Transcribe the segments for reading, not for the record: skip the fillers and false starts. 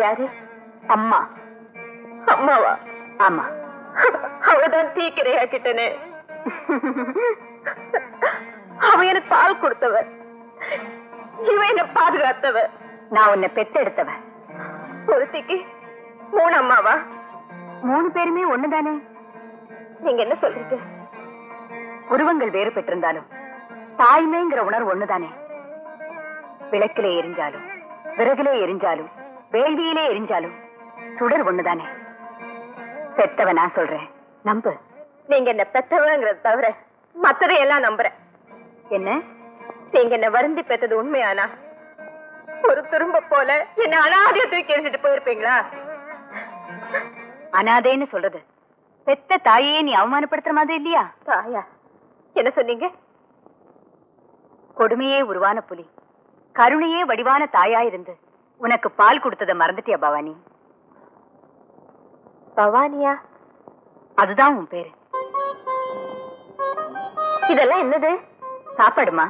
யாரு? அம்மா. அம்மாவா? ஆமா. அவதான் தீக்கிரையாக்கிட்டனே. அவ எனக்கு பால் கொடுத்தவ, இவ என்ன பாதுகாத்தவ. நான் உன்னை பெத்தெடுத்தவ. ஒருத்திக்கு 3 அம்மாவா? 3 பேருமே ஒண்ணுதானே. நீங்க என்ன சொல்றீங்க? உருவங்கள் வேறு பெற்றிருந்தாலும் தாய்மைங்கிற உணர்வு ஒண்ணுதானே. விளக்கிலே எரிஞ்சாலும், விறகிலே எரிஞ்சாலும், வேள்வியிலே எரிஞ்சாலும் சுடர் ஒண்ணுதானே. பெத்தவ நான் சொல்றேன், நம்பு. நீங்க என்ன பெத்தவங்கிறத தவிர மத்ததையெல்லாம் நம்புறேன். என்ன? நீங்க என்ன வருந்தி பெத்தது உண்மையானா ஒரு துரும்ப போல என்ன அனாதைய தூக்கி எறிஞ்சிட்டு போயிருப்பீங்களா? அனாதைன்னு சொல்றது பெத்த தாயே நீ அவமானப்படுத்துற மாதிரி இல்லையா? தாயா? என்ன சொன்னீங்க? கொடுமையே உருவான புலி கருணையே வடிவான தாயா இருந்து உனக்கு பால் கொடுத்ததை மறந்துட்டியா பவானி? பவானியா? அதுதான் உன் பேரு. இதெல்லாம் என்னது? சாப்பாடுமா?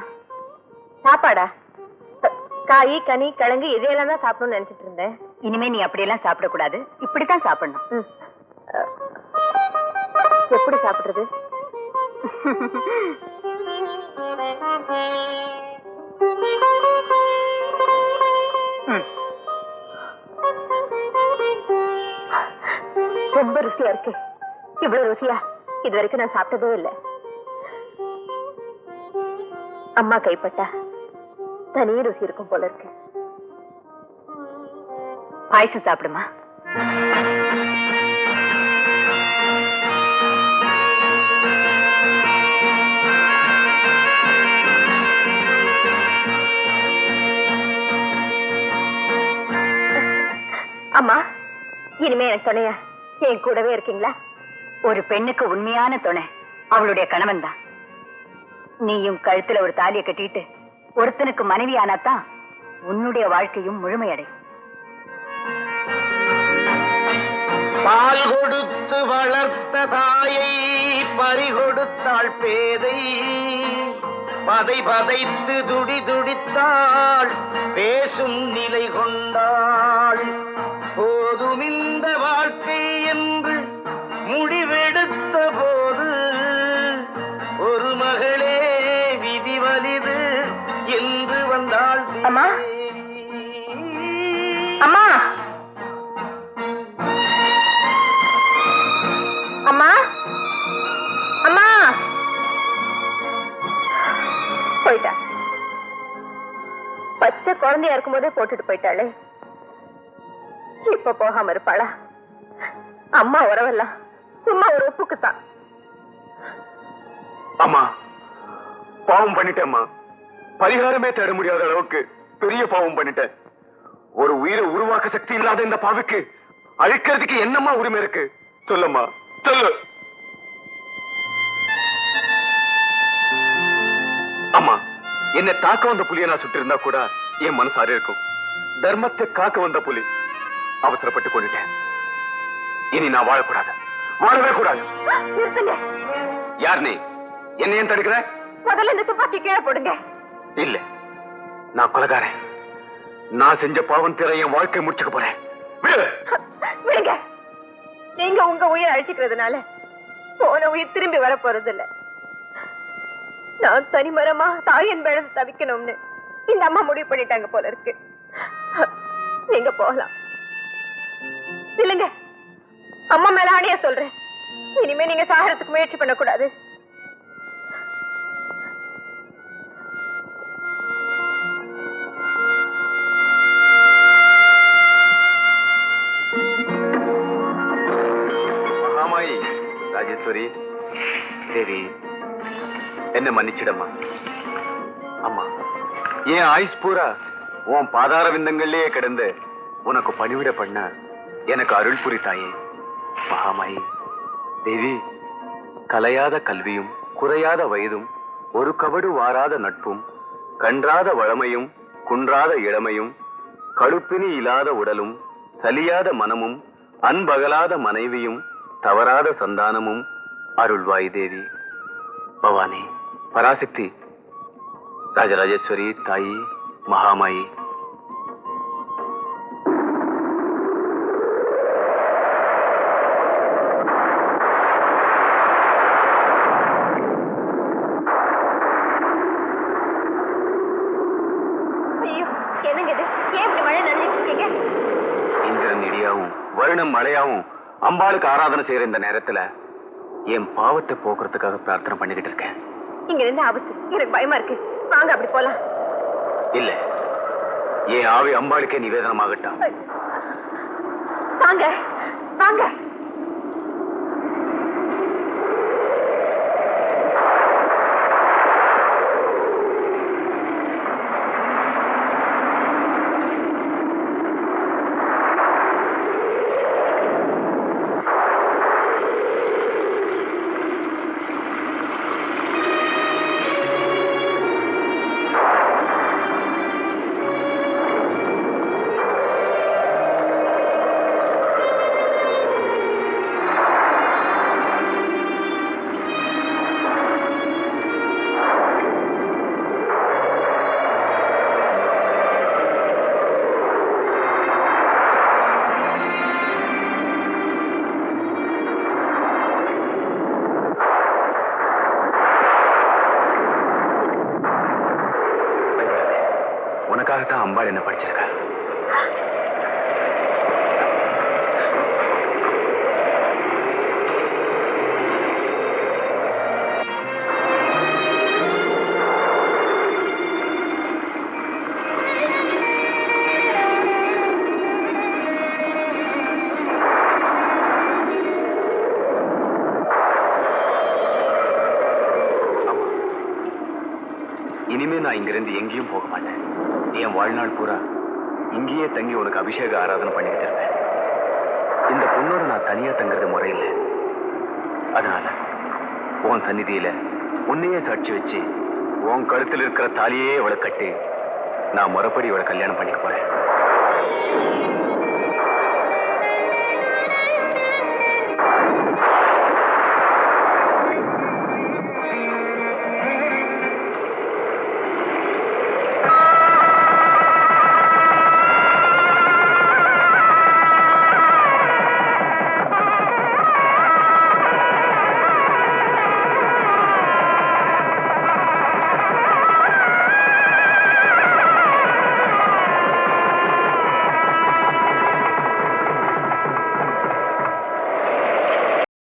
சாப்பாடா? காய், கனி, கிழங்கு இதையெல்லாம் தான் சாப்பிடணும்னு நினைச்சிட்டு இருந்தேன். இனிமே நீ அப்படியெல்லாம் சாப்பிடக்கூடாது, இப்படித்தான் சாப்பிடணும். எப்படி சாப்பிடுறது? ரொம்ப ருசியா இருக்கு. இவ்வளவு ருசியா இது வரைக்கும் நான் சாப்பிட்டதே இல்லை. அம்மா கைப்பட்டா தனி ருசி இருக்கும் போல இருக்கு. பாயசம் சாப்பிடுமா? அம்மா, இனிமே எனக்கு துணையா என் கூடவே இருக்கீங்களா? ஒரு பெண்ணுக்கு உண்மையான துணை அவளுடைய கணவன் தான். நீயும் கழுத்துல ஒரு தாலியை கட்டிட்டு ஒருத்தனுக்கு மனைவி ஆனாத்தான் உன்னுடைய வாழ்க்கையும் முழுமையடையும். பால் கொடுத்து வளர்த்த தாயை பறிகொடுத்தாள் பேதை, பதை பதைத்து துடி துடித்தாள், பேசும் நிலை கொண்டாள். போதும் இந்த வாழ்க்கை என்று முடிவெடுத்த போது ஒரு மகளே விதி வலிது என்று வந்தாள். அம்மா, அம்மா, அம்மா, அம்மா, போயிட்டா. பச்சை குழந்தையா இருக்கும் போதே போட்டுட்டு போயிட்டாளே, இப்ப போகாம இருப்பாளா? அம்மா உறவெல்லாம் சும்மா ஒரு ஒப்புக்குத்தான். அம்மா, பாவம் பண்ணிட்டேம்மா. பரிகாரமே தேட முடியாத அளவுக்கு பெரிய பாவம் பண்ணிட்டேன். ஒரு உயிரை உருவாக்க சக்தி இல்லாத இந்த பாவிக்கு அழிக்கிறதுக்கு என்னம்மா உரிமை இருக்கு? சொல்லம்மா, சொல்லு. அம்மா, என்னை தாக்க வந்த புலியை நான் சுட்டு இருந்தா கூட என் மனசு ஆறி இருக்கும். தர்மத்தை காக்க வந்த புலி அவசரப்பட்டு கொண்டுட்டேன். இனி நான் வாழக்கூடாது, வாழவே கூடாது. யார் நீ? என்ன ஏன் தடுக்கிற? முதல்ல இந்த துப்பாக்கி கீழே போடுங்க. இல்ல, நான் கொலைகாரன். நான் செஞ்ச பாவம் தீர என் வாழ்க்கை முடிச்சுக்க போறேன். விடுங்க. நீங்க உங்க உயிரை அழிச்சுக்கிறதுனால போன உயிர் திரும்பி வர போறது இல்ல. நான் தனிமரமா தாயன் பிழந்து தவிக்கணும்னு இந்த அம்மா முடிவு பண்ணிட்டாங்க போல இருக்கு. நீங்க போகலாம். இல்லங்க, அம்மா மேல ஆணையா சொல்றேன், இனிமே நீங்க சாகறதுக்கு முயற்சி பண்ணக்கூடாது. மகாமாயி ராஜேஸ்வரி தேவி, என்ன மன்னிச்சிடம்மா. அம்மா, என் ஆயுஸ் பூரா உன் பாதார விந்தங்கள்லயே கிடந்து உனக்கு பணிவிட பண்ண எனக்கு அருள் புரித்தாயே. மகாமாயி தேவி, கலையாத கல்வியும் குறையாத வயதும் ஒரு கவடு வாராத நட்பும் கன்றாத வளமையும் குன்றாத இளமையும் கழுப்பினி இல்லாத உடலும் சலியாத மனமும் அன்பகலாத மனைவியும் தவறாத சந்தானமும் அருள்வாய் தேவி. பவானி, பராசக்தி, ராஜராஜேஸ்வரி தாயி, மகாமாயி. அம்பாளுக்கு ஆராதனை செய்யற இந்த நேரத்துல என் பாவத்தை போக்குறதுக்காக பிரார்த்தனை பண்ணிக்கிட்டு இருக்கேன். இங்க இருந்து அவசியம் எனக்கு பயமா இருக்கு. வாங்க அப்படி போலாம். இல்ல, என் ஆவி அம்பாளுக்கே நிவேதனமாகட்டும். வாங்க வாங்க. உனக்காகத்தான் அம்பாள் என்ன படிச்சிருக்கா. இனிமே நான் இங்கிருந்து எங்கேயும் போக மாட்டேன். என் வாழ்நாள் பூரா இங்கேயே தங்கி உனக்கு அபிஷேக ஆராதனை பண்ணிக்கிட்டு இருப்பேன். இந்த பொண்ணோட நான் தனியா தங்குறது முறையில்லை. அதனால உன் சந்நிதியில உன்னையே சாட்சி வச்சு உன் கழுத்தில் இருக்கிற தாலியே இவளை கட்டி நான் முறைப்படி இவளை கல்யாணம் பண்ணிக்க போறேன்.